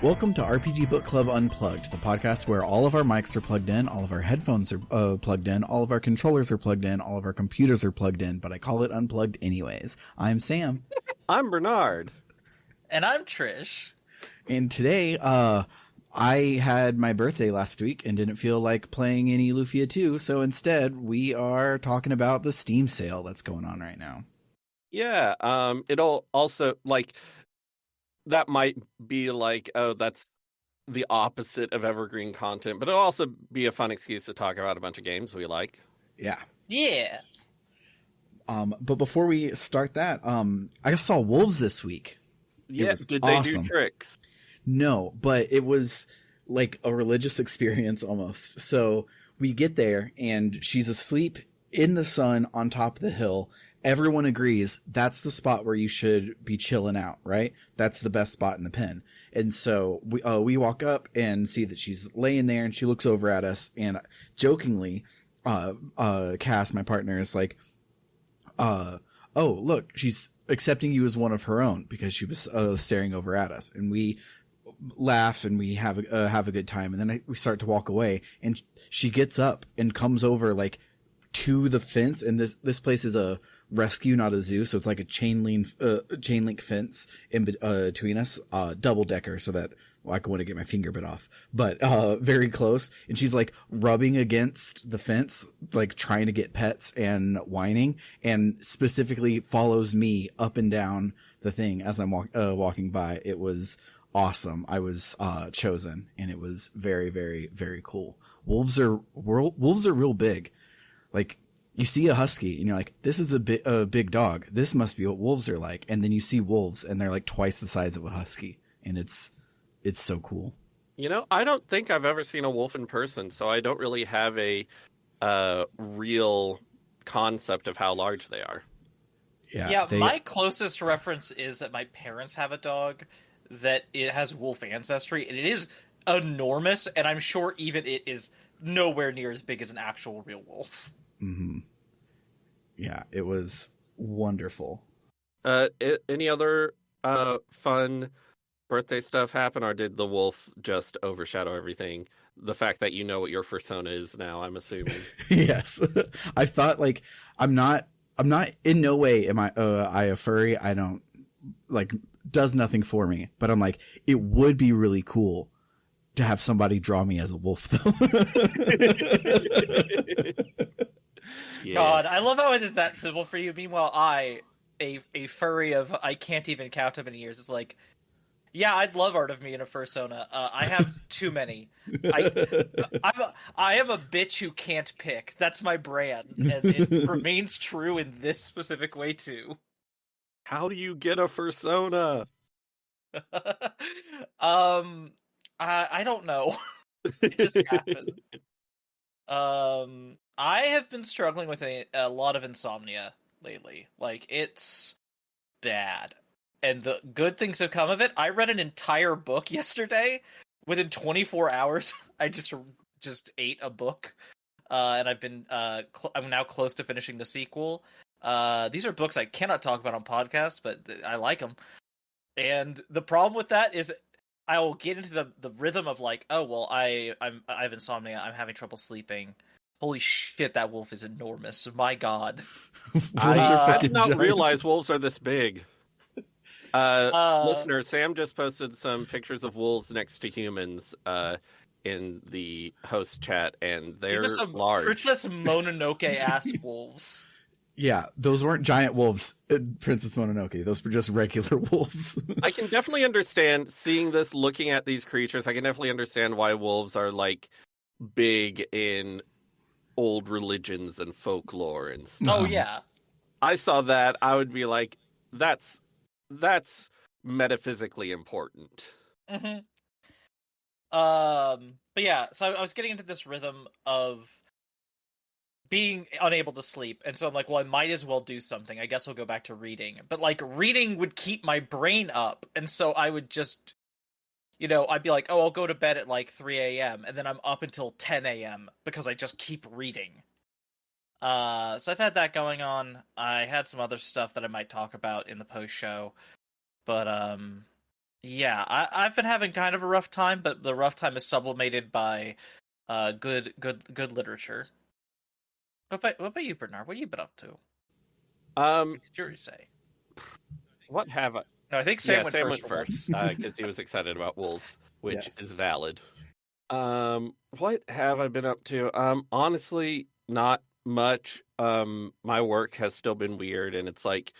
Welcome to RPG Book Club Unplugged, the podcast where all of our mics are plugged in, all of our headphones are plugged in, all of our controllers are plugged in, all of our computers are plugged in, but I call it unplugged anyways. I'm Sam. I'm Bernard. And I'm Trish. And today, I had my birthday last week and didn't feel like playing any Lufia II, so instead we are talking about the Steam sale that's going on right now. Yeah, it'll also, that might be like, oh, that's the opposite of evergreen content, but it'll also be a fun excuse to talk about a bunch of games we like. Yeah. Yeah. But before we start that, I saw Wolves this week. Yes, did awesome. They do tricks? No, but it was like a religious experience almost. So we get there and she's asleep in the sun on top of the hill. Everyone agrees that's the spot where you should be chilling out, right? That's the best spot in the pen. And so we walk up and see that she's laying there and she looks over at us and jokingly, Cass, my partner, is like, oh, look, she's accepting you as one of her own because she was staring over at us. And we laugh and we have a good time. And then we start to walk away and she gets up and comes over like to the fence. And this place is a rescue, not a zoo. So it's like a chain link fence in between us, double decker so that I want to get my finger bit off, but very close. And she's like rubbing against the fence, like trying to get pets and whining, and specifically follows me up and down the thing as I'm walking by. It was awesome. I was chosen, and it was very, very, very cool. Wolves are real big. Like you see a husky and you're like, this is a big dog. This must be what wolves are like. And then you see wolves and they're like twice the size of a husky, and it's so cool. You know, I don't think I've ever seen a wolf in person, so I don't really have a real concept of how large they are. Yeah, my closest reference is that my parents have a dog that it has wolf ancestry, and it is enormous, and I'm sure even it is nowhere near as big as an actual real wolf. Mm-hmm. Yeah, it was wonderful. Any other fun birthday stuff happen, or did the wolf just overshadow everything? The fact that you know what your persona is now, I'm assuming. Yes. I thought like I'm not in no way am I a furry. I don't like does nothing for me, but I'm like, it would be really cool to have somebody draw me as a wolf though. Yeah. God, I love how it is that simple for you. Meanwhile, a furry of I can't even count how many years. It's like, yeah, I'd love Art of Me in a fursona. I have too many. I am a bitch who can't pick. That's my brand, and it remains true in this specific way too. How do you get a fursona? I don't know. It just happened. I have been struggling with a lot of insomnia lately. Like, it's bad. And the good things have come of it. I read an entire book yesterday. Within 24 hours, I just ate a book. And I've been, I'm now close to finishing the sequel. These are books I cannot talk about on podcast, but I like them. And the problem with that is I will get into the rhythm of like, oh, well, I have insomnia. I'm having trouble sleeping. Holy shit, that wolf is enormous. My God. I did not realize wolves are this big. Listener, Sam just posted some pictures of wolves next to humans in the host chat, and they're large. Princess Mononoke-ass wolves. Yeah, those weren't giant wolves, Princess Mononoke. Those were just regular wolves. I can definitely understand seeing this, looking at these creatures. I can definitely understand why wolves are like big in old religions and folklore and stuff. Oh yeah, I saw that. I would be like, that's metaphysically important. Mm-hmm. But yeah, so I was getting into this rhythm of being unable to sleep, and so I'm like, well, I might as well do something. I guess I'll go back to reading. But like, reading would keep my brain up, and so I would just, I'd be like, oh, I'll go to bed at like 3 a.m. and then I'm up until 10 a.m. because I just keep reading. So I've had that going on. I had some other stuff that I might talk about in the post show, but Yeah, I've been having kind of a rough time, but the rough time is sublimated by good literature. What about you, Bernard? What have you been up to? Um, What did you say? what have I? No, I think Sam Yeah, went Sam first went for first once. because he was excited about wolves, which Yes. is valid. What have I been up to? Honestly, not much. My work has still been weird, and it's like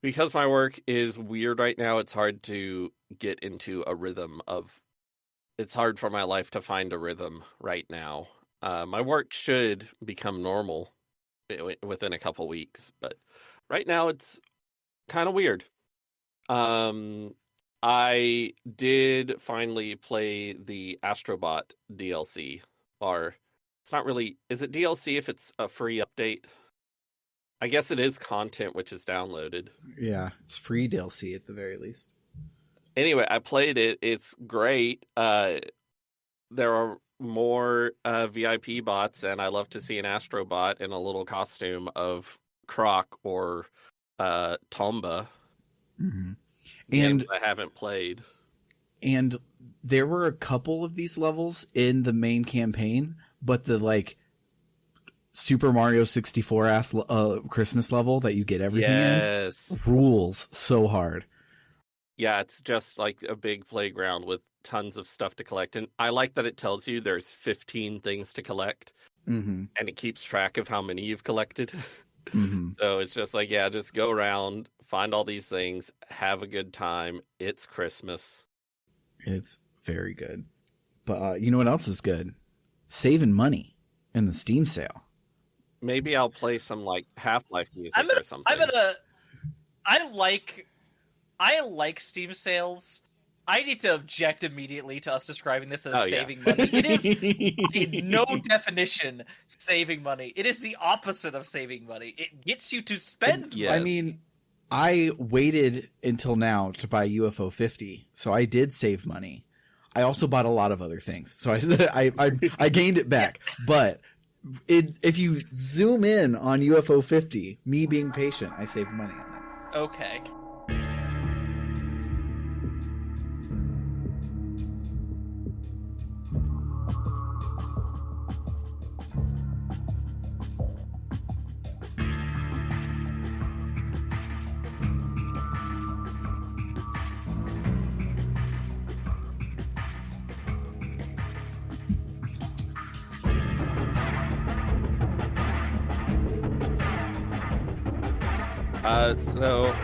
because my work is weird right now, it's hard to get into a rhythm of. It's hard for my life to find a rhythm right now. My work should become normal within a couple weeks, but right now it's kind of weird. Um, I did finally play the Astrobot DLC, or it's not really. Is it DLC if it's a free update? I guess it is content which is downloaded. Yeah, it's free DLC at the very least. Anyway, I played it. It's great. There are more VIP bots, and I love to see an Astrobot in a little costume of Croc or Tomba. Mm-hmm. Games I haven't played. And there were a couple of these levels in the main campaign, but the like Super Mario 64 ass Christmas level that you get everything in rules so hard. Yeah, it's just like a big playground with tons of stuff to collect. And I like that it tells you there's 15 things to collect. Mm-hmm. And it keeps track of how many you've collected. Mm-hmm. So it's just like, yeah, just go around, find all these things, have a good time. It's Christmas. It's very good. But you know what else is good? Saving money in the Steam sale. Maybe I'll play some like Half-Life music or something. I like Steam sales. I need to object immedially to us describing this as saving money. It is in no definition saving money. It is the opposite of saving money. It gets you to spend money. I mean, I waited until now to buy UFO 50, so I did save money. I also bought a lot of other things, so I gained it back. But if you zoom in on UFO 50, me being patient, I saved money on that. Okay. So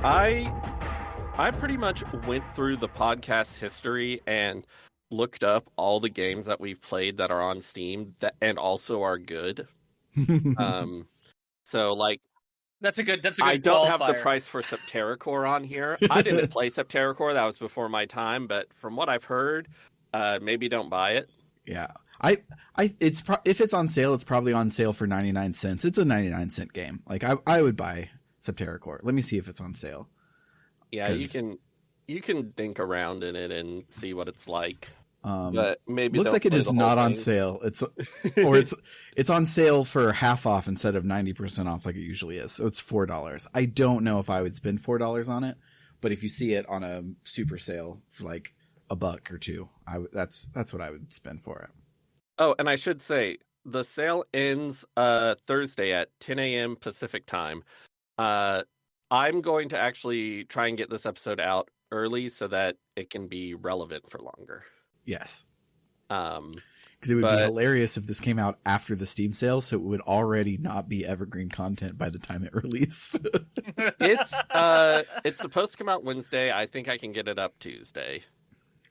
I pretty much went through the podcast history and looked up all the games that we've played that are on Steam and also are good. So like that's a good I don't qualifier. have the price for Septerracore on here. I didn't play Septerracore, that was before my time, but from what I've heard, maybe don't buy it. Yeah. If it's on sale, it's probably on sale for 99 cents. It's a 99-cent game. Like I would buy Septerracore. Let me see if it's on sale. Yeah, you can think around in it and see what it's like. But maybe looks like it is not on sale. It's on sale for half off instead of 90% off like it usually is. So it's $4. I don't know if I would spend $4 on it, but if you see it on a super sale for like $1 or $2, that's what I would spend for it. Oh, and I should say the sale ends Thursday at 10 a.m. Pacific time. I'm going to actually try and get this episode out early so that it can be relevant for longer. Yes. Because it would be hilarious if this came out after the Steam sale, so it would already not be evergreen content by the time it released. It's supposed to come out Wednesday. I think I can get it up Tuesday,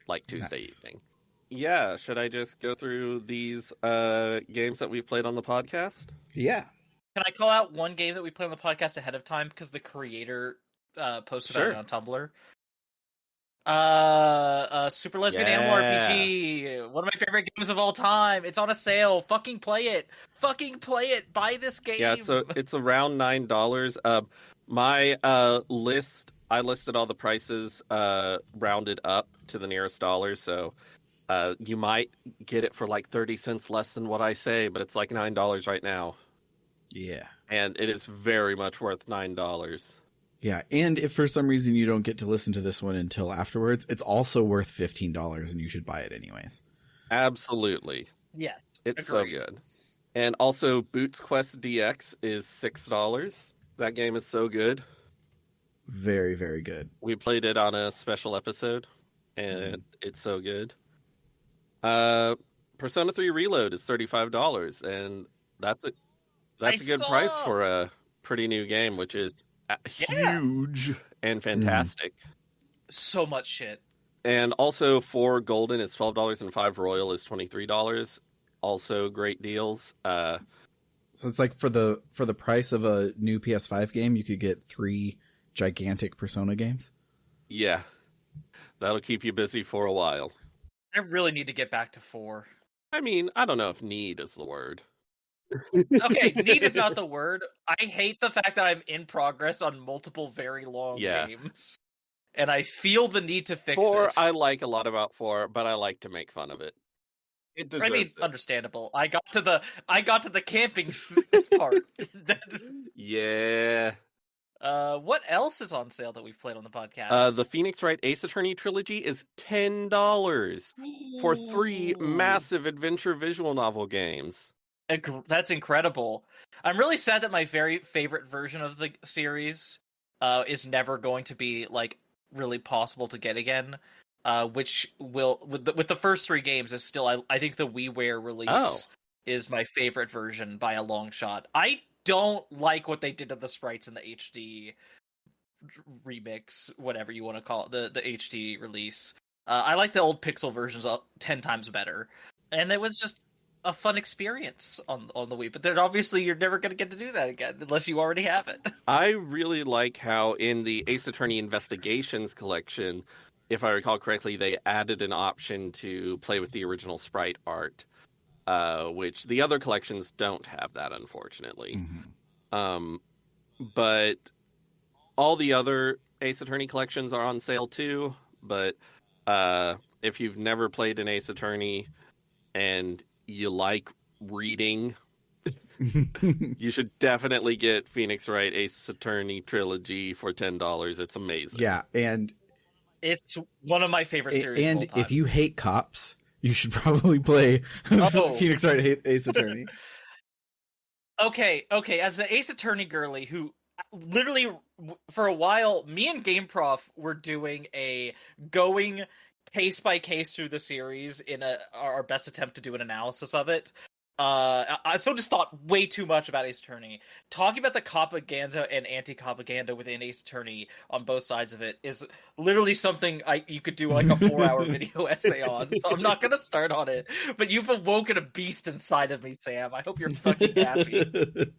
like Tuesday evening. Yeah, should I just go through these games that we've played on the podcast? Yeah. Can I call out one game that we played on the podcast ahead of time because the creator posted it on Tumblr? Super Lesbian Animal RPG, one of my favorite games of all time. It's on a sale. Fucking play it. Buy this game. Yeah, it's around $9. My list, I listed all the prices rounded up to the nearest dollar, so you might get it for like 30 cents less than what I say, but it's like $9 right now. Yeah. And it is very much worth $9. Yeah, and if for some reason you don't get to listen to this one until afterwards, it's also worth $15 and you should buy it anyways. Absolutely. Yes, It's agreed. so good. And also Boots Quest DX is $6. That game is so good. Very, very good. We played it on a special episode and it's so good. Persona 3 Reload is $35 and that's a good price for a pretty new game, which is huge and fantastic. So much shit. And also 4 Golden is $12 and 5 Royal is $23. Also great deals. So it's like for the price of a new PS5 game, you could get 3 gigantic Persona games. Yeah. That'll keep you busy for a while. I really need to get back to 4. I mean, I don't know if need is the word. Okay, need is not the word. I hate the fact that I'm in progress on multiple very long games. And I feel the need to fix 4, this. I like a lot about 4, but I like to make fun of it. It deserves it. Understandable. I got to the camping part. Yeah. What else is on sale that we've played on the podcast? The Phoenix Wright Ace Attorney trilogy is $10 for 3 massive adventure visual novel games. That's incredible. I'm really sad that my very favorite version of the series is never going to be like really possible to get again. Which will with the first 3 games is still I think the WiiWare release is my favorite version by a long shot. I don't like what they did to the sprites in the HD remix, whatever you want to call it, the HD release. I like the old pixel versions 10 times better, and it was just a fun experience on the Wii. But then obviously you're never going to get to do that again unless you already have it. I really like how in the Ace Attorney Investigations collection, if I recall correctly, they added an option to play with the original sprite art, which the other collections don't have that, unfortunately. Mm-hmm. But all the other Ace Attorney collections are on sale too. But if you've never played an Ace Attorney and you like reading, you should definitely get Phoenix Wright Ace Attorney trilogy for $10. It's amazing. Yeah, and it's one of my favorite series. And if you hate cops, you should probably play Phoenix Wright Ace Attorney. Okay. As the Ace Attorney girly who literally for a while, me and GameProf were doing going case by case through the series in our best attempt to do an analysis of it. I just thought way too much about Ace Attorney. Talking about the propaganda and anti-propaganda within Ace Attorney on both sides of it is literally something you could do like a 4-hour video essay on. So I'm not going to start on it. But you've awoken a beast inside of me, Sam. I hope you're fucking happy.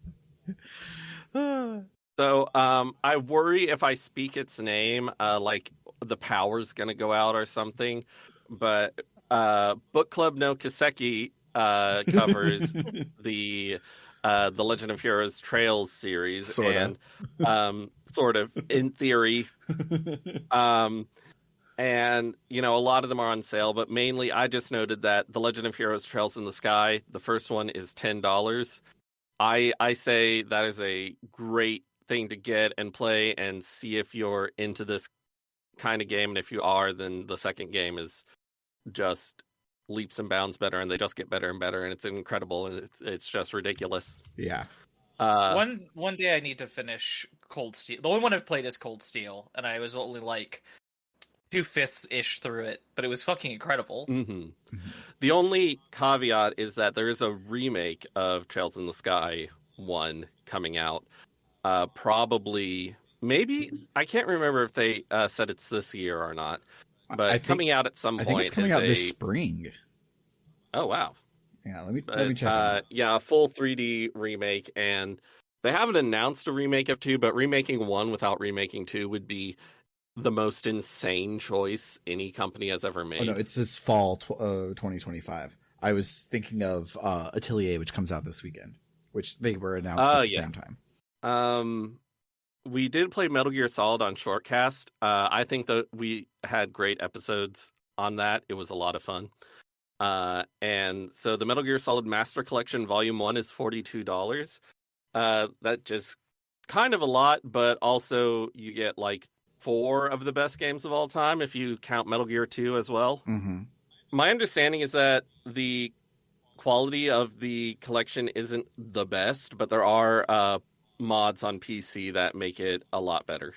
So I worry if I speak its name, like the power's going to go out or something. But Bookclub no Kiseki covers the Legend of Heroes Trails series, sort of in theory, and a lot of them are on sale, but mainly I just noted that the Legend of Heroes Trails in the Sky, the first one is $10. I say that is a great thing to get and play and see if you're into this kind of game, and if you are, then the second game is just leaps and bounds better, and they just get better and better, and it's incredible, and it's just ridiculous. Yeah. One day I need to finish Cold Steel. The only one I've played is Cold Steel, and I was only like 2/5 through it, but it was fucking incredible. Mm-hmm. The only caveat is that there is a remake of Trails in the Sky 1 coming out. Probably, maybe, I can't remember if they said it's this year or not. But coming out at some point. I think it's coming out this spring. Oh, wow. Yeah, let me check. Yeah, a full 3D remake, and they haven't announced a remake of 2, but remaking 1 without remaking 2 would be the most insane choice any company has ever made. Oh, no, it's this fall 2025. I was thinking of Atelier, which comes out this weekend, which they were announced at the same time. We did play Metal Gear Solid on Shortcast. I think that we had great episodes on that. It was a lot of fun. And so the Metal Gear Solid Master Collection Volume 1 is $42. That just kind of a lot, but also you get like 4 of the best games of all time if you count Metal Gear 2 as well. Mm-hmm. My understanding is that the quality of the collection isn't the best, but there are mods on PC that make it a lot better.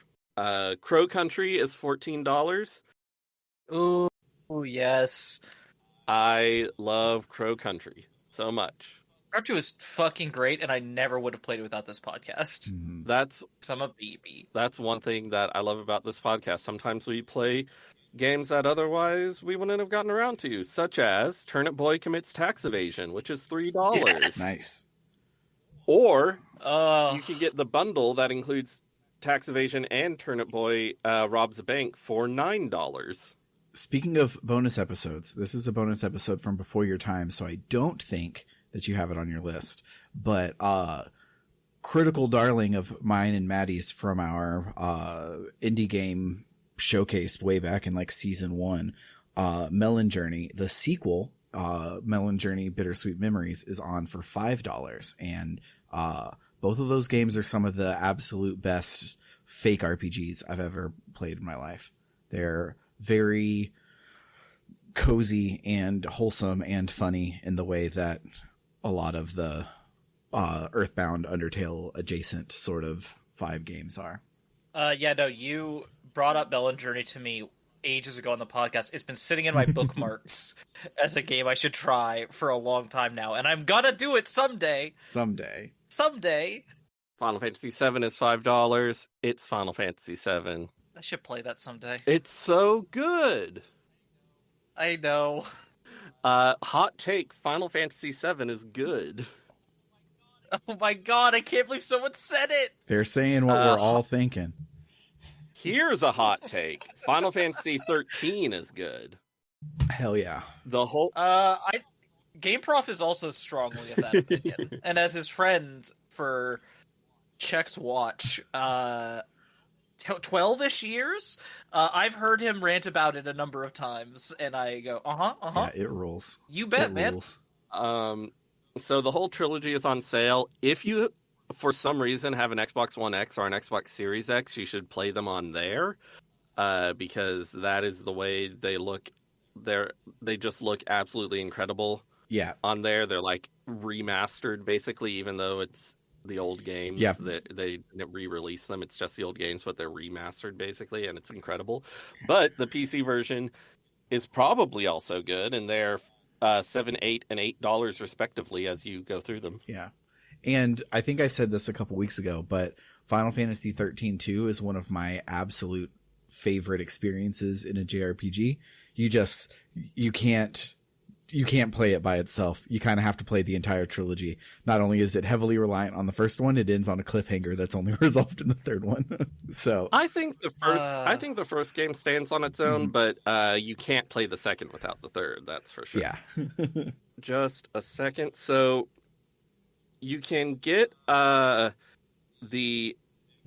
Crow Country is $14. Ooh, yes. I love Crow Country so much. Part 2 is fucking great, and I never would have played it without this podcast. Mm-hmm. That's I'm a baby. That's one thing that I love about this podcast. Sometimes we play games that otherwise we wouldn't have gotten around to, such as Turnip Boy Commits Tax Evasion, which is $3. Yes. Nice. Or you can get the bundle that includes Tax Evasion and Turnip Boy Robs a Bank for $9. Speaking of bonus episodes, this is a bonus episode from before your time, so I don't think that you have it on your list. But critical darling of mine and Maddie's from our indie game showcase way back in like season 1, Melon Journey, the sequel, Melon Journey Bittersweet Memories, is on for $5. And both of those games are some of the absolute best fake RPGs I've ever played in my life. They're very cozy and wholesome and funny in the way that a lot of the Earthbound, Undertale adjacent sort of 5 games are. Yeah, no, you brought up Melon Journey to me ages ago on the podcast. It's been sitting in my bookmarks as a game I should try for a long time now, and I'm gonna do it someday. Someday. Final Fantasy VII is $5. It's Final Fantasy VII. I should play that someday. It's so good. I know. Hot take, Final Fantasy VII is good. Oh my god, I can't believe someone said it! They're saying what we're all thinking. Here's a hot take. Final Fantasy 13 is good. Hell yeah. The whole GameProf is also strongly of that opinion. And as his friend for Check's Watch, 12-ish years, I've heard him rant about it a number of times, and I go, Yeah, it rules. You bet, it man. Rules. So the whole trilogy is on sale. If you, for some reason, have an Xbox One X or an Xbox Series X, you should play them on there, because that is the way they look. They just look absolutely incredible. Yeah. On there, they're like remastered, basically, even though it's the old games. Yeah. They didn't re-release them. It's just the old games, but they're remastered, basically, and it's incredible. But the PC version is probably also good, and they're $7, $8, and $8 respectively as you go through them. Yeah. And I think I said this a couple weeks ago, but Final Fantasy 13 2 is one of my absolute favorite experiences in a JRPG. You can't play it by itself. You kind of have to play the entire trilogy. Not only is it heavily reliant on the first one, it ends on a cliffhanger that's only resolved in the third one. So I think the first game stands on its own, but you can't play the second without the third. That's for sure. Yeah. Just a second. So you can get the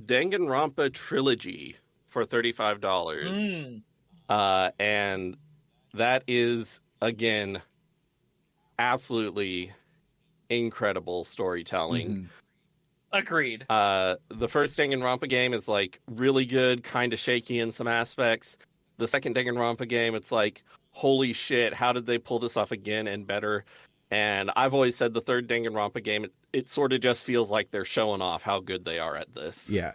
Danganronpa trilogy for $35. And that is, again, absolutely incredible storytelling. Agreed. The first Danganronpa game is like really good, kind of shaky in some aspects. The second Danganronpa game, it's like, holy shit, how did they pull this off again and better? And I've always said the third Danganronpa game, it sort of just feels like they're showing off how good they are at this. Yeah.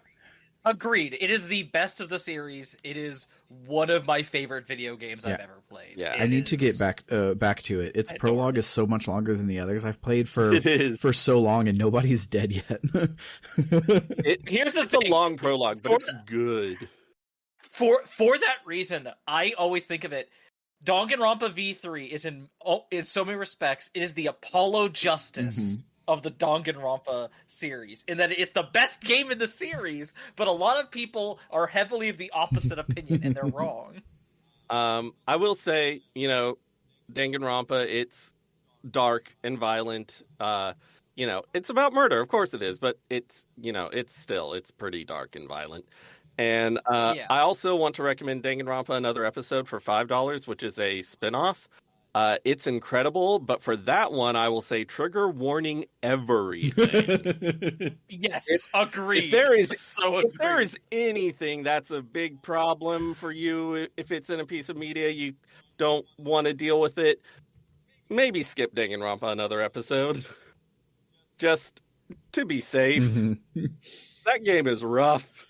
Agreed. It is the best of the series. It is one of my favorite video games I've ever played. Yeah. I need to get back to it. Its prologue is so much longer than the others I've played for so long, and nobody's dead yet. Here's the It's a thing. long prologue, but it's good. For that reason, I always think of it. Danganronpa V3 is in so many respects, it is the Apollo Justice of the Danganronpa series, in that it's the best game in the series, but a lot of people are heavily of the opposite opinion, and they're wrong. I will say, Danganronpa, it's dark and violent. It's about murder, of course it is, but it's pretty dark and violent. And I also want to recommend Danganronpa Another Episode for $5, which is a spinoff. It's incredible, but for that one, I will say trigger warning everything. Yes, agreed. If there is anything that's a big problem for you, if it's in a piece of media you don't want to deal with it, maybe skip Danganronpa another episode. Just to be safe. That game is rough,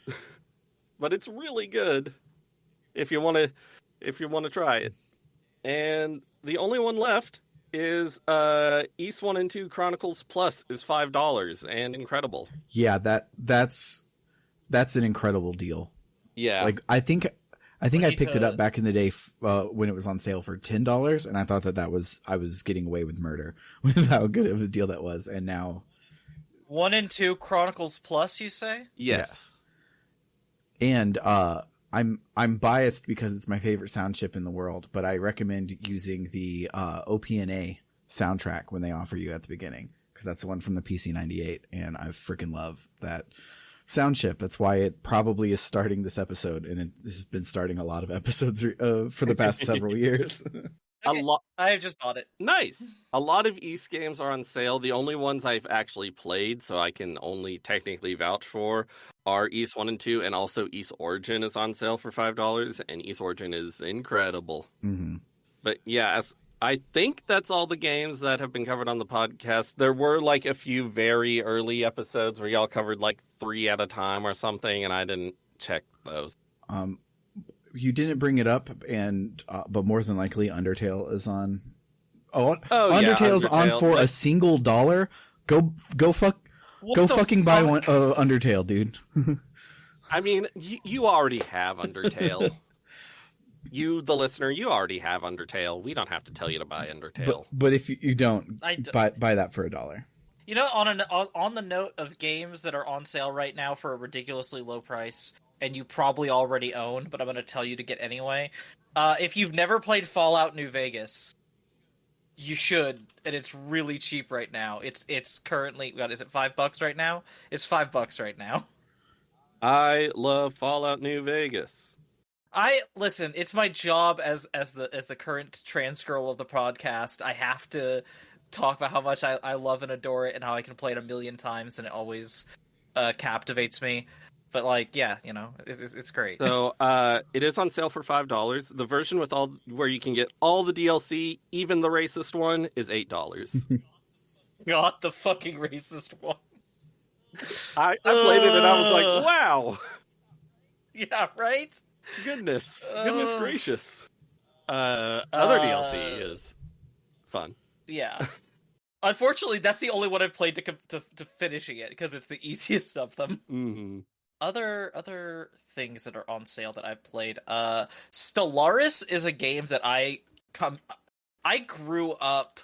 but it's really good if you want to try it. And the only one left is Ys 1 and 2 Chronicles Plus is $5 and incredible. Yeah, that's an incredible deal. Yeah. Like I think I picked it up back in the day when it was on sale for $10, and I thought I was getting away with murder with how good of a deal that was, and now 1 and 2 Chronicles Plus, you say? Yes. And I'm biased because it's my favorite sound chip in the world, but I recommend using the OPNA soundtrack when they offer you at the beginning, because that's the one from the PC-98, and I freaking love that sound chip. That's why it probably is starting this episode, and it has been starting a lot of episodes for the past several years. Okay. I have just bought it. Nice. A lot of Ys games are on sale. The only ones I've actually played, so I can only technically vouch for, are Ys 1 and 2, and also Ys Origin is on sale for $5, and Ys Origin is incredible. Mm-hmm. But yeah, I think that's all the games that have been covered on the podcast. There were like a few very early episodes where y'all covered like 3 at a time or something, and I didn't check those. You didn't bring it up, but more than likely Undertale is on. Undertale's on for a single $1. Go fucking buy one Undertale, dude. I mean, you already have Undertale. You, the listener, you already have Undertale. We don't have to tell you to buy Undertale. But if you don't, buy that for $1. You know, on the note of games that are on sale right now for a ridiculously low price, and you probably already own, but I'm going to tell you to get anyway. If you've never played Fallout New Vegas, you should, and it's really cheap right now. It's currently, is it $5 right now? It's $5 right now. I love Fallout New Vegas. Listen, it's my job as the current trans girl of the podcast. I have to talk about how much I love and adore it, and how I can play it a million times, and it always captivates me. But like, yeah, you know, it's great. So it is on sale for $5. The version with where you can get all the DLC, even the racist one, is $8. God, the fucking racist one. I played it and I was like, wow. Yeah, right? Goodness gracious. Other DLC is fun. Yeah. Unfortunately, that's the only one I've played to finishing it, because it's the easiest of them. Mm-hmm. Other things that are on sale that I've played. Stellaris is a game that not grew up.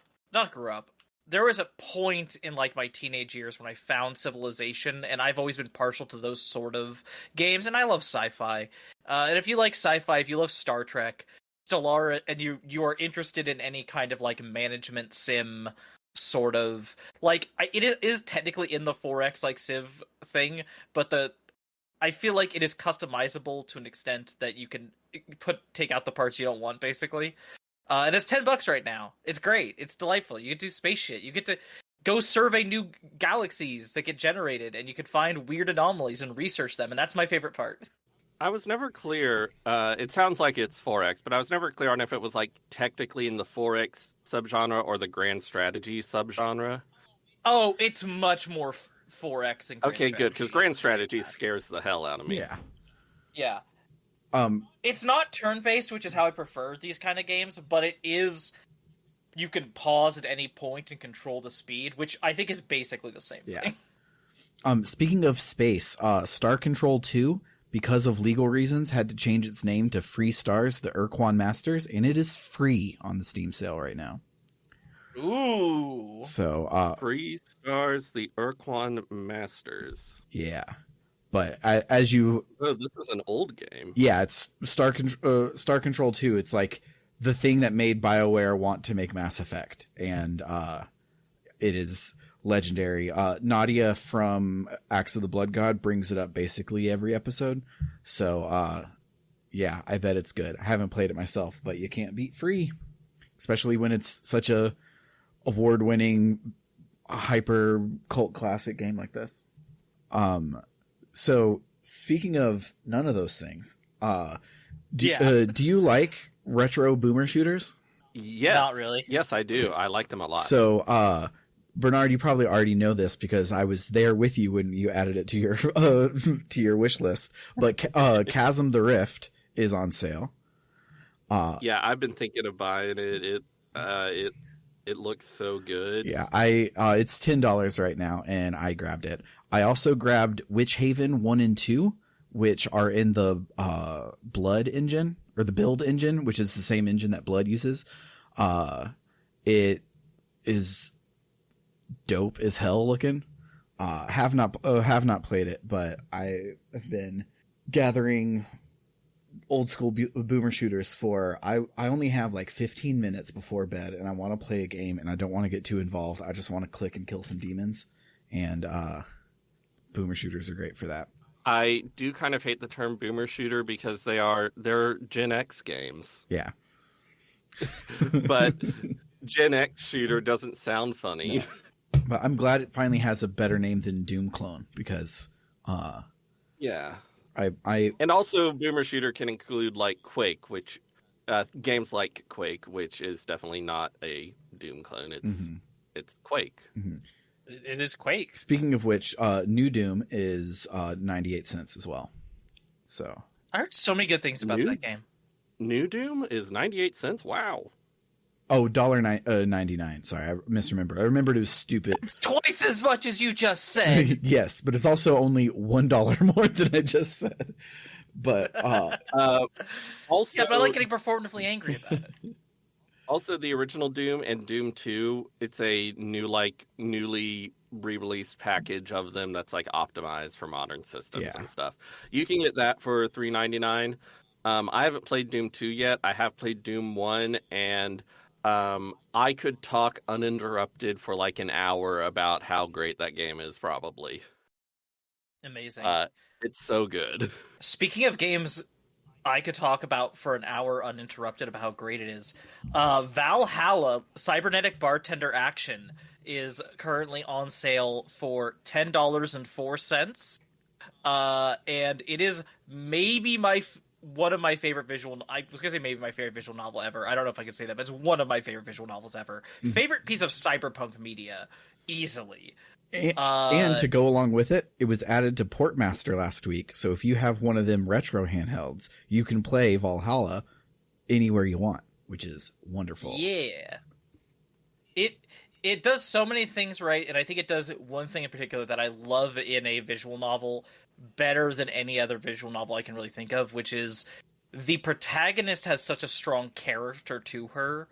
There was a point in like my teenage years when I found Civilization, and I've always been partial to those sort of games, and I love sci-fi. And if you like sci-fi, if you love Star Trek, Stellaris, and you are interested in any kind of like management sim sort of, like, it is technically in the 4X like Civ thing, but I feel like it is customizable to an extent that you can take out the parts you don't want, basically. And it's $10 right now. It's great. It's delightful. You get to do space shit. You get to go survey new galaxies that get generated, and you can find weird anomalies and research them, and that's my favorite part. I was never clear. It sounds like it's 4X, but I was never clear on if it was like technically in the 4X subgenre or the grand strategy subgenre. Oh, it's much more 4X and grand okay, good, because grand strategy scares the hell out of me. Yeah. It's not turn-based, which is how I prefer these kind of games, but it is. You can pause at any point and control the speed, which I think is basically the same thing. Speaking of space, Star Control 2, because of legal reasons, had to change its name to Free Stars, the Urquan Masters, and it is free on the Steam sale right now. Ooh. So, Free Stars, the Urquan Masters. Yeah. But as you... Oh, this is an old game. Yeah, it's Star Control 2. It's like the thing that made BioWare want to make Mass Effect. And it is legendary. Nadia from Axe of the Blood God brings it up basically every episode. So, yeah, I bet it's good. I haven't played it myself, but you can't beat free. especially when it's such a award-winning, hyper cult classic game like this. So speaking of none of those things, do you like retro boomer shooters? Yeah. Not really. Yes, I do. I like them a lot. So, Bernard, you probably already know this because I was there with you when you added it to your to your wish list. But Chasm the Rift is on sale. Yeah, I've been thinking of buying it. It looks so good. Yeah, it's $10 right now, and I grabbed it. I also grabbed Witch Haven 1 and 2, which are in the Blood engine, or the Build engine, which is the same engine that Blood uses. It is dope as hell looking. Have not played it, but I have been gathering old school boomer shooters for I only have like 15 minutes before bed, and I want to play a game, and I don't want to get too involved. I just want to click and kill some demons, and boomer shooters are great for that. I do kind of hate the term boomer shooter because they're Gen X games. Yeah. But Gen X shooter doesn't sound funny. No. But I'm glad it finally has a better name than Doom Clone, because yeah. And also boomer shooter can include like Quake, which games like Quake, which is definitely not a Doom clone. It's Quake. Mm-hmm. It is Quake. Speaking of which, New Doom is 98 cents as well. So I heard so many good things about that game. New Doom is 98 cents? Wow. Oh, $1.99. Sorry, I misremembered. I remembered it was stupid. It's twice as much as you just said. Yes, but it's also only $1 more than I just said. But also, yeah, but I like getting performatively angry about it. Also, the original Doom and Doom 2, it's a newly re-released package of them that's like optimized for modern systems and stuff. You can get that for $3.99. I haven't played Doom 2 yet. I have played Doom 1, and I could talk uninterrupted for like an hour about how great that game is, probably. Amazing. It's so good. Speaking of games I could talk about for an hour uninterrupted about how great it is, Valhalla Cybernetic Bartender Action is currently on sale for $10.04. And it is maybe one of my favorite visual... I was going to say maybe my favorite visual novel ever. I don't know if I could say that, but it's one of my favorite visual novels ever. Favorite piece of cyberpunk media, easily. And to go along with it, it was added to Portmaster last week. So if you have one of them retro handhelds, you can play Valhalla anywhere you want, which is wonderful. Yeah. It does so many things right, and I think it does one thing in particular that I love in a visual novel better than any other visual novel I can really think of, which is the protagonist has such a strong character to her,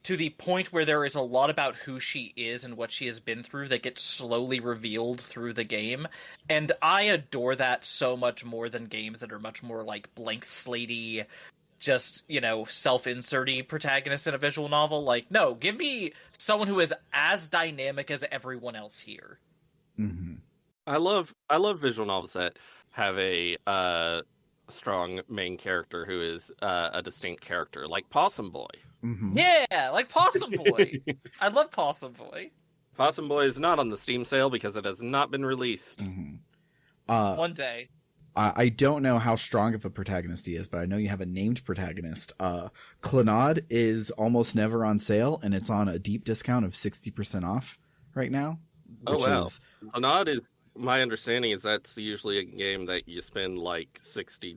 to the point where there is a lot about who she is and what she has been through that gets slowly revealed through the game. And I adore that so much more than games that are much more like blank slatey, just, self-inserty protagonists in a visual novel. Like, no, give me someone who is as dynamic as everyone else here. Mm-hmm. I love visual novels that have a strong main character who is a distinct character, like Possum Boy. Mm-hmm. Yeah, like Possum Boy. I love Possum Boy. Possum Boy is not on the Steam sale because it has not been released. Mm-hmm. One day. I don't know how strong of a protagonist he is, but I know you have a named protagonist. Clannad is almost never on sale, and it's on a deep discount of 60% off right now. Oh, wow. Clannad is... My understanding is that's usually a game that you spend like $60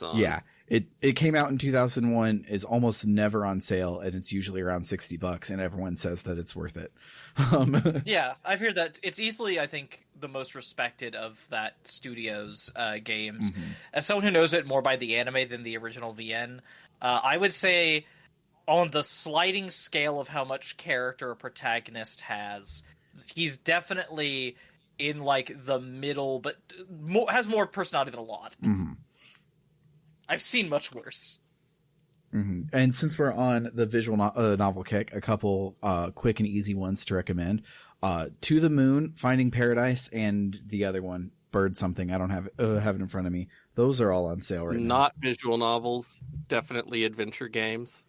on. Yeah, it came out in 2001, is almost never on sale, and it's usually around $60, and everyone says that it's worth it. Yeah, I've heard that it's easily, I think, the most respected of that studio's games. Mm-hmm. As someone who knows it more by the anime than the original VN, I would say on the sliding scale of how much character a protagonist has, he's definitely in like the middle, but has more personality than a lot. Mm-hmm. I've seen much worse. Mm-hmm. And since we're on the visual novel kick, a couple quick and easy ones to recommend. To the Moon, Finding Paradise, and the other one, Bird something. I don't have it in front of me. Those are all on sale right now. Not visual novels, definitely adventure games.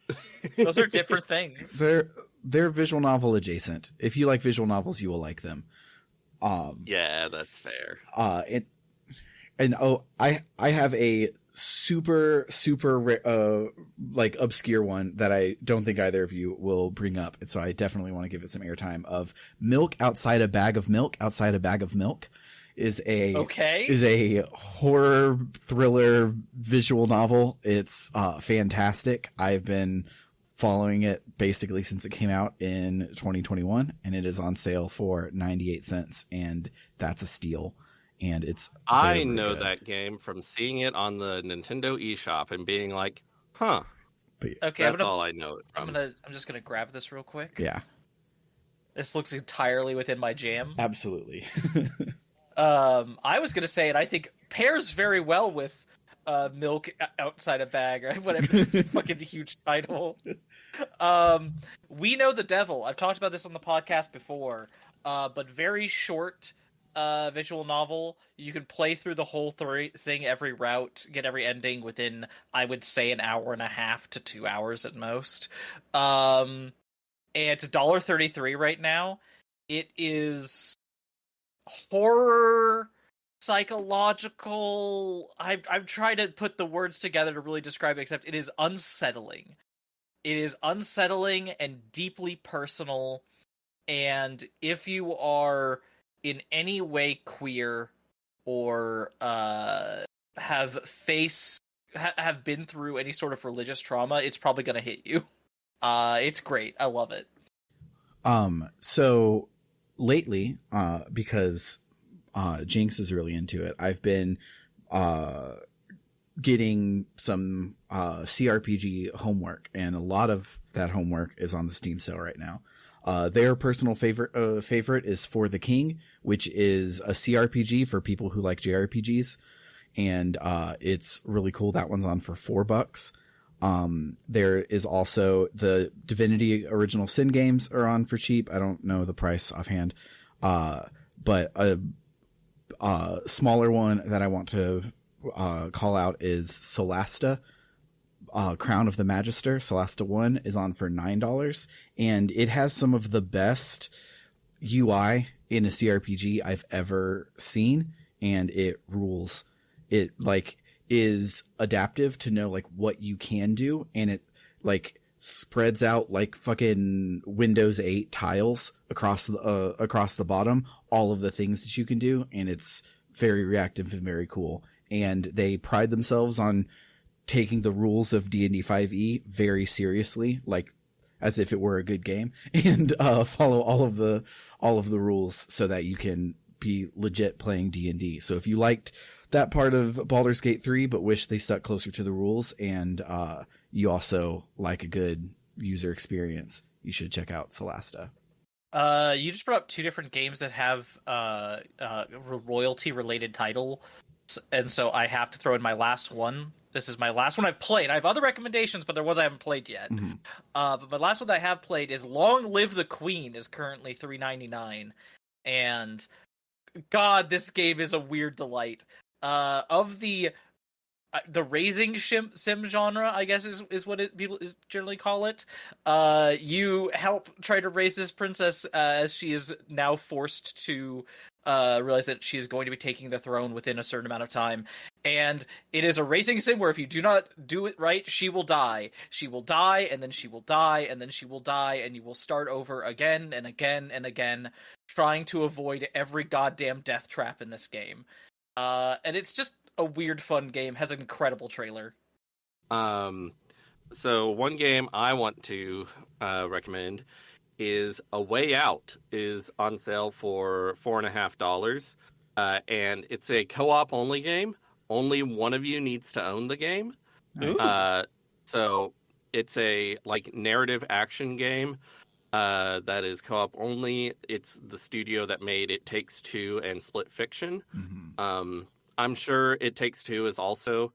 Those are different things. They're visual novel adjacent. If you like visual novels, you will like them. Yeah, that's fair. I have a super like obscure one that I don't think either of you will bring up, and so I definitely want to give it some airtime. Of Milk Outside a Bag of Milk, Outside a Bag of Milk is a horror thriller visual novel. It's fantastic. I've been following it basically since it came out in 2021, and it is on sale for 98 cents, and that's a steal. And it's I know that game from seeing it on the Nintendo eShop and being like, huh. But, Okay, that's all I know it from. I'm just gonna grab this real quick. yeah, This looks entirely within my jam. absolutely. I was gonna say it. I think pairs very well with Milk Outside a Bag, or whatever. Fucking huge title. We Know the Devil. I've talked about this on the podcast before, but very short visual novel. You can play through the whole thing, every route, get every ending within, I would say, an hour and a half to 2 hours at most. And it's $1.33 right now. It is horror, psychological. I've tried to put the words together to really describe it, except it is unsettling. It is unsettling and deeply personal. And if you are in any way queer or have been through any sort of religious trauma, it's probably going to hit you. It's great. I love it. So lately, because Jinx is really into it, I've been getting some CRPG homework, and a lot of that homework is on the Steam sale right now. Their personal favorite is For the King, which is a CRPG for people who like JRPGs, and it's really cool. That one's on for $4. There is also the Divinity Original Sin games are on for cheap. I don't know the price offhand, but a smaller one that I want to call out is Solasta. Crown of the Magister, Solasta 1 is on for $9, and it has some of the best UI in a CRPG I've ever seen, and it rules. It is adaptive to know what you can do, and it spreads out like fucking Windows 8 tiles across the bottom, all of the things that you can do, and it's very reactive and very cool. And they pride themselves on taking the rules of D&D 5e very seriously, as if it were a good game, and follow all of the rules so that you can be legit playing D&D. So if you liked that part of Baldur's Gate 3 but wish they stuck closer to the rules, and you also like a good user experience, you should check out Solasta. You just brought up two different games that have royalty related title, and so I have to throw in my last one. This is my last one I've played. I have other recommendations, but there was I haven't played yet. Mm-hmm. But my last one that I have played is Long Live the Queen, is currently $3.99, and God, this game is a weird delight. Of the raising sim genre, I guess is what people generally call it. You help try to raise this princess as she is now forced to realize that she is going to be taking the throne within a certain amount of time. And it is a racing sim where if you do not do it right, she will die. She will die, and then she will die, and then she will die, and you will start over again and again and again, trying to avoid every goddamn death trap in this game. And it's just a weird, fun game. Has an incredible trailer. So one game I want to recommend is A Way Out, is on sale for $4.50, and it's a co-op only game. Only one of you needs to own the game. So it's a narrative action game that is co-op only. It's the studio that made It Takes Two and Split Fiction. Mm-hmm. I'm sure It Takes Two is also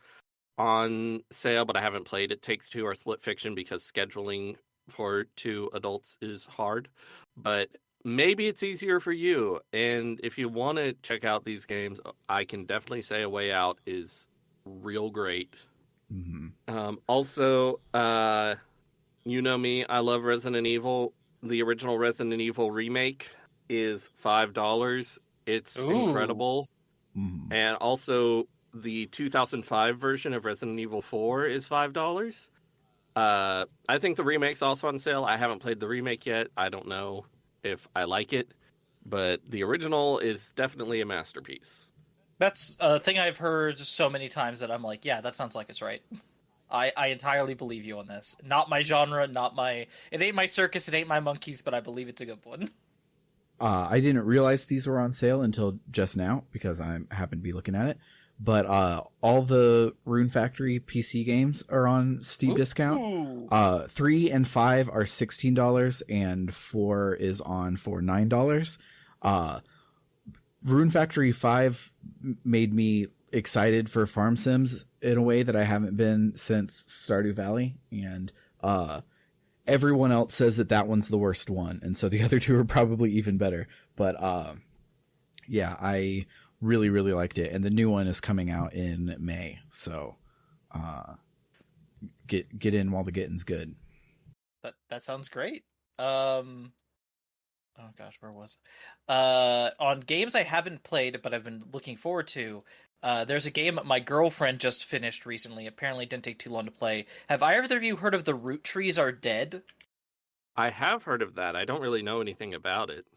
on sale, but I haven't played It Takes Two or Split Fiction because scheduling for two adults is hard. But maybe it's easier for you. And if you want to check out these games, I can definitely say A Way Out is real great. Also, you know me, I love Resident Evil. The original Resident Evil remake is $5. It's incredible. And also, the 2005 version of Resident Evil 4 is $5. I think the remake's also on sale. I haven't played the remake yet. I don't know if I like it, but the original is definitely a masterpiece. That's a thing I've heard so many times that I'm like, yeah, that sounds like it's right. I entirely believe you on this. Not my genre, it ain't my circus, it ain't my monkeys, but I believe it's a good one. I didn't realize these were on sale until just now because I happen to be looking at it. But all the Rune Factory PC games are on Steep discount. 3 and 5 are $16, and 4 is on for $9. Rune Factory 5 made me excited for farm sims in a way that I haven't been since Stardew Valley, and everyone else says that one's the worst one, and so the other two are probably even better. But yeah, I really, really liked it, and the new one is coming out in May, so get in while the getting's good. That sounds great. Oh gosh, where was it? On games I haven't played but I've been looking forward to, there's a game my girlfriend just finished recently. Apparently it didn't take too long to play. Have either of you heard of The Root Trees Are Dead? I have heard of that. I don't really know anything about it.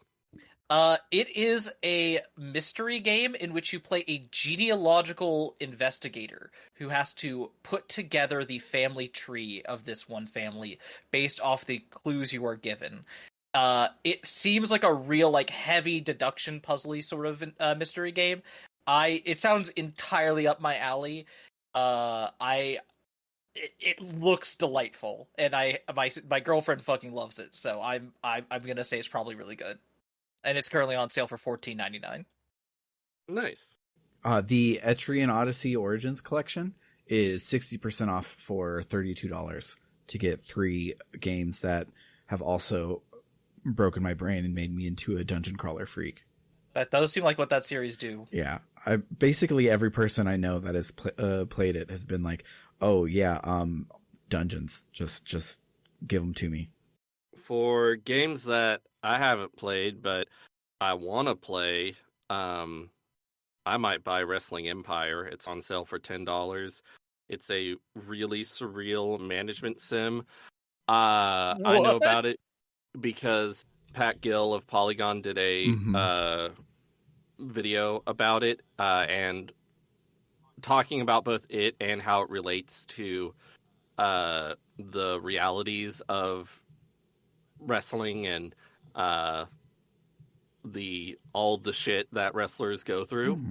It is a mystery game in which you play a genealogical investigator who has to put together the family tree of this one family based off the clues you are given. It seems like a real, like, heavy deduction puzzly sort of mystery game. It sounds entirely up my alley. It looks delightful, and my girlfriend fucking loves it. So I'm gonna say it's probably really good. And it's currently on sale for $14.99. Nice. The Etrian Odyssey Origins collection is 60% off for $32 to get 3 games that have also broken my brain and made me into a dungeon crawler freak. That does seem like what that series do. Yeah. Basically every person I know that has played it has been like, oh yeah, dungeons, just give them to me. For games that I haven't played, but I want to play, I might buy Wrestling Empire. It's on sale for $10. It's a really surreal management sim. I know about it because Pat Gill of Polygon did a video about it, and talking about both it and how it relates to the realities of wrestling and all the shit that wrestlers go through.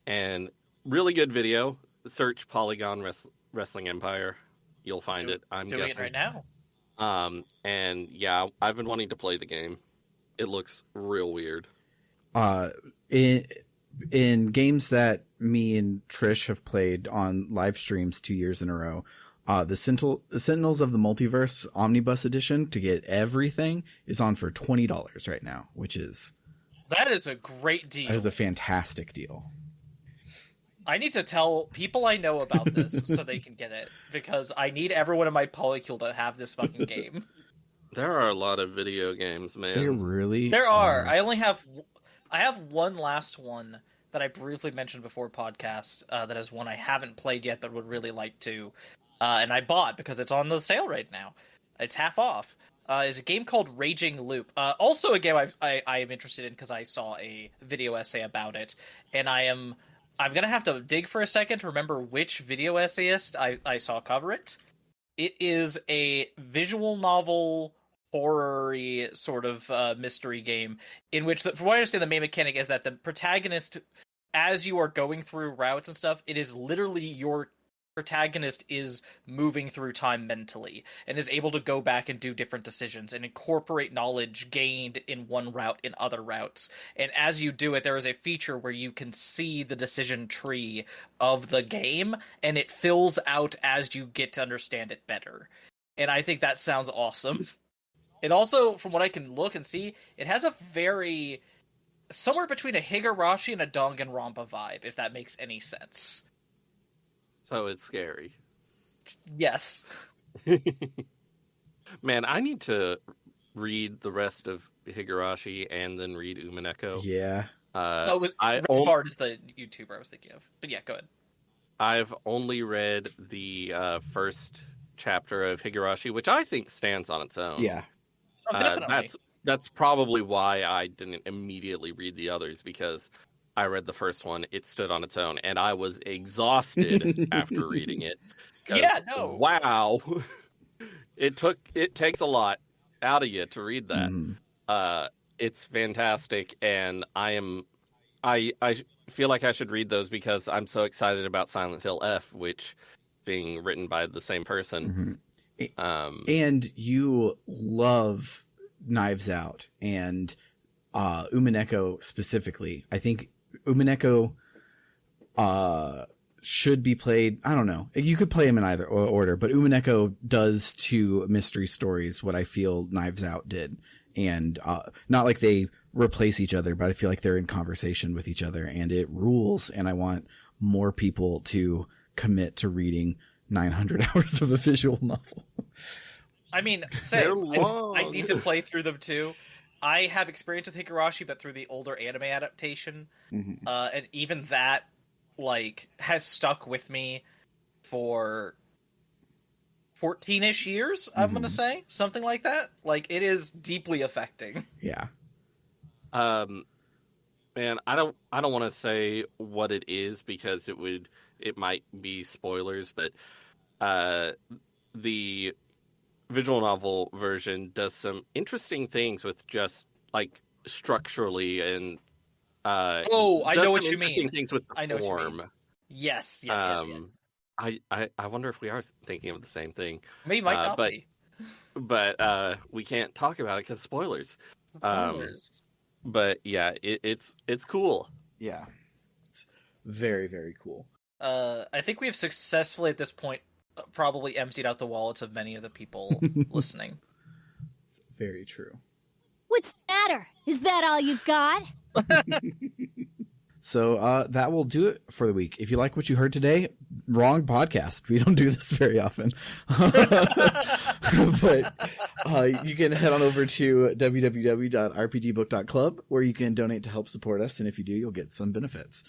And really good video. Search Polygon Wrestling Empire. You'll find it. I'm doing guessing it right now. And yeah, I've been wanting to play the game. It looks real weird. In games that me and Trish have played on live streams 2 years in a row, the Sentinels of the Multiverse Omnibus Edition to get everything is on for $20 right now, that is a great deal. That is a fantastic deal. I need to tell people I know about this so they can get it, because I need everyone in my polycule to have this fucking game. There are a lot of video games, man. There are. I have one last one that I briefly mentioned before podcast, that is one I haven't played yet that would really like to, and I bought because it's on the sale right now. It's half off. Is a game called Raging Loop. Also a game I am interested in because I saw a video essay about it, and I'm gonna have to dig for a second to remember which video essayist I saw cover it. It is a visual novel horror-y sort of mystery game in which, from what I understand, the main mechanic is that the protagonist, as you are going through routes and stuff, it is literally your protagonist is moving through time mentally and is able to go back and do different decisions and incorporate knowledge gained in one route in other routes. And as you do it, there is a feature where you can see the decision tree of the game, and it fills out as you get to understand it better. And I think that sounds awesome. It also, from what I can look and see, it has a somewhere between a Higurashi and a Danganronpa vibe, if that makes any sense. So it's scary. Yes. Man, I need to read the rest of Higurashi and then read Umineko. Yeah. Red Bard is the YouTuber I was thinking of. But yeah, go ahead. I've only read the first chapter of Higurashi, which I think stands on its own. Yeah. Oh, definitely. That's probably why I didn't immediately read the others, because I read the first one, it stood on its own, and I was exhausted after reading it. Yeah, no. Wow. It takes a lot out of you to read that. It's fantastic, and I feel like I should read those because I'm so excited about Silent Hill F, which being written by the same person. And you love Knives Out and Umineko specifically. I think Umineko should be played. I don't know. You could play them in either order, but Umineko does to mystery stories what I feel Knives Out did. And not like they replace each other, but I feel like they're in conversation with each other, and it rules. And I want more people to commit to reading 900 hours of a visual novel. I mean, I need to play through them too. I have experience with Higurashi, but through the older anime adaptation, and even that has stuck with me for 14-ish years. I'm gonna say something like that. It is deeply affecting. Yeah. Man, I don't want to say what it is because it might be spoilers, but the visual novel version does some interesting things with just structurally and I know what you mean. Things with the form. Yes. I wonder if we are thinking of the same thing. We might not be. But we can't talk about it because spoilers. But yeah, it's cool. Yeah, it's very, very cool. I think we have successfully at this point probably emptied out the wallets of many of the people listening. It's very true. What's the matter? Is that all you've got? So that will do it for the week. If you like what you heard today, wrong podcast. We don't do this very often. But you can head on over to www.rpgbook.club, where you can donate to help support us. And if you do, you'll get some benefits.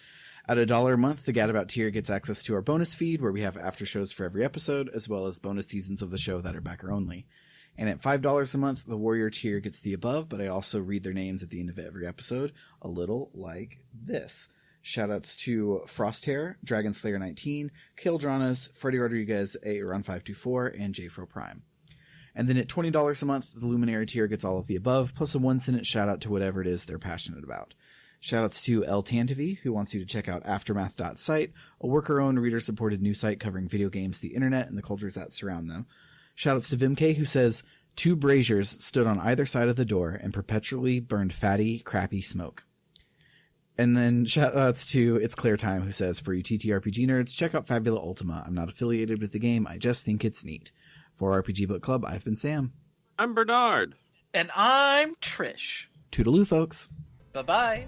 At $1 a month, the Gadabout tier gets access to our bonus feed, where we have after shows for every episode, as well as bonus seasons of the show that are backer only. And at $5 a month, the Warrior tier gets the above, but I also read their names at the end of every episode, a little like this. Shoutouts to Frosthair, Dragonslayer19, Kildranas, Freddy Rodriguez, Run524, and JFro Prime. And then at $20 a month, the Luminary tier gets all of the above, plus a one-sentence shout-out to whatever it is they're passionate about. Shoutouts to El Tantivy, who wants you to check out Aftermath.site, a worker-owned, reader-supported news site covering video games, the internet, and the cultures that surround them. Shoutouts to Vimk, who says, 2 braziers stood on either side of the door and perpetually burned fatty, crappy smoke. And then shoutouts to It's Clear Time, who says, for you TTRPG nerds, check out Fabula Ultima. I'm not affiliated with the game, I just think it's neat. For RPG Book Club, I've been Sam. I'm Bernard. And I'm Trish. Toodaloo, folks. Bye-bye.